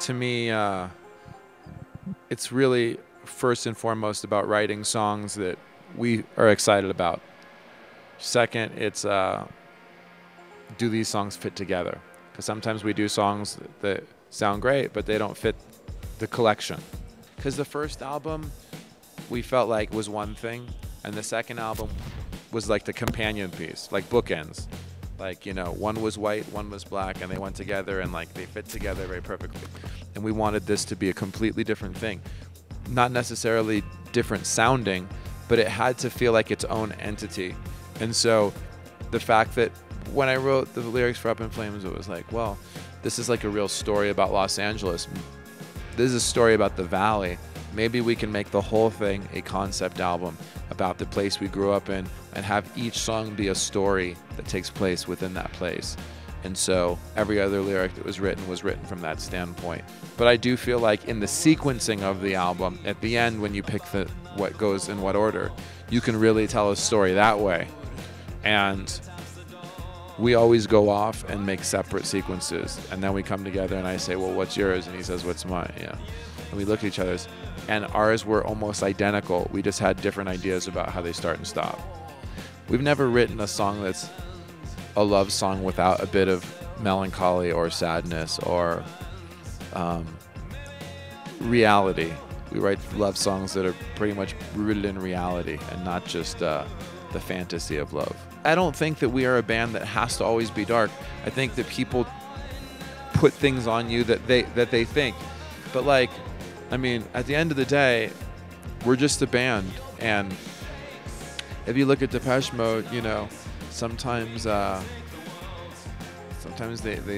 To me, it's really first and foremost about writing songs that we are excited about. Second, it's do these songs fit together? Because sometimes we do songs that sound great, but they don't fit the collection. Because the first album we felt like was one thing, and the second album was like the companion piece, like bookends. Like, you know, one was white, one was black, and they went together and like they fit together very perfectly. And we wanted this to be a completely different thing. Not necessarily different sounding, but it had to feel like its own entity. And so the fact that when I wrote the lyrics for Up in Flames, it was like, well, this is like a real story about Los Angeles. This is a story about the Valley. Maybe we can make the whole thing a concept album about the place we grew up in and have each song be a story that takes place within that place. And so every other lyric that was written from that standpoint. But I do feel like in the sequencing of the album, at the end when you pick what goes in what order, you can really tell a story that way. And we always go off and make separate sequences, and then we come together and I say, well, what's yours? And he says, what's mine? Yeah. And we look at each other's, and ours were almost identical. We just had different ideas about how they start and stop. We've never written a song that's a love song without a bit of melancholy or sadness or reality. We write love songs that are pretty much rooted in reality and not just the fantasy of love. I don't think that we are a band that has to always be dark. I think that people put things on you that they think. But like, I mean, at the end of the day, we're just a band. And if you look at Depeche Mode, you know, sometimes they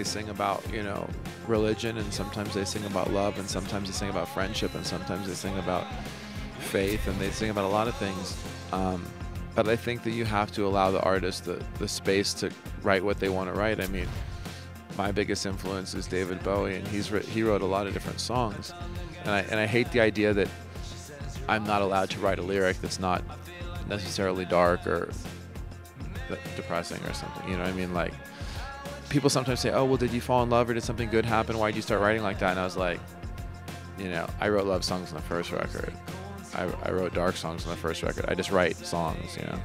sing about, you know, religion, and sometimes they sing about love, and sometimes they sing about friendship, and sometimes they sing about faith, and they sing about a lot of things. But I think that you have to allow the artist the space to write what they want to write. I mean, my biggest influence is David Bowie, and he wrote a lot of different songs. And I hate the idea that I'm not allowed to write a lyric that's not necessarily dark or depressing or something. You know what I mean? Like, people sometimes say, oh, well, did you fall in love or did something good happen? Why did you start writing like that? And I was like, you know, I wrote love songs on the first record. I wrote dark songs on the first record. I just write songs, you know.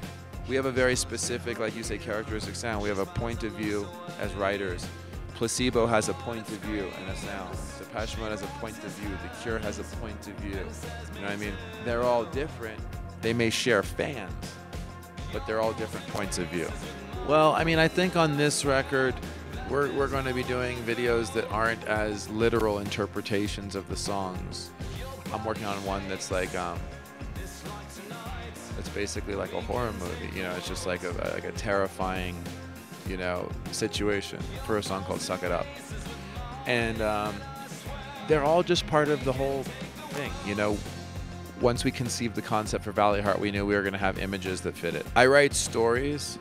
We have a very specific, like you say, characteristic sound. We have a point of view as writers. Placebo has a point of view and a sound. Depeche Mode has a point of view. The Cure has a point of view. You know what I mean? They're all different. They may share fans, but they're all different points of view. Well, I mean, I think on this record, we're going to be doing videos that aren't as literal interpretations of the songs. I'm working on one that's like, it's basically like a horror movie. You know, it's just like a terrifying, you know, situation for a song called Suck It Up. And they're all just part of the whole thing, you know. Once we conceived the concept for Valley Heart, we knew we were going to have images that fit it. I write stories.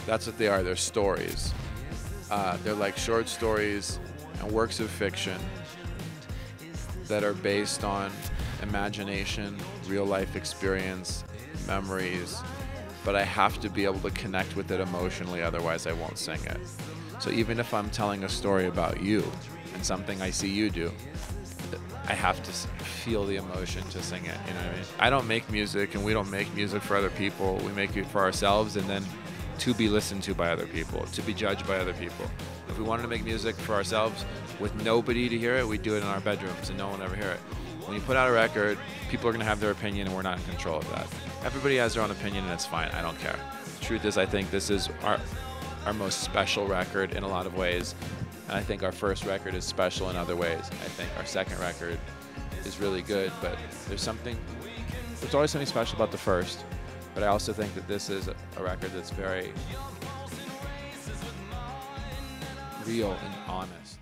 That's what they are. They're stories. They're like short stories and works of fiction that are based on imagination, real life experience, memories, but I have to be able to connect with it emotionally, otherwise I won't sing it. So even if I'm telling a story about you and something I see you do, I have to feel the emotion to sing it, you know what I mean? I don't make music, and we don't make music for other people. We make it for ourselves, and then to be listened to by other people, to be judged by other people. If we wanted to make music for ourselves with nobody to hear it, we'd do it in our bedrooms and no one would ever hear it. When you put out a record, people are going to have their opinion, and we're not in control of that. Everybody has their own opinion, and it's fine. I don't care. The truth is, I think this is our most special record in a lot of ways, and I think our first record is special in other ways. I think our second record is really good, but there's always something special about the first. But I also think that this is a record that's very real and honest.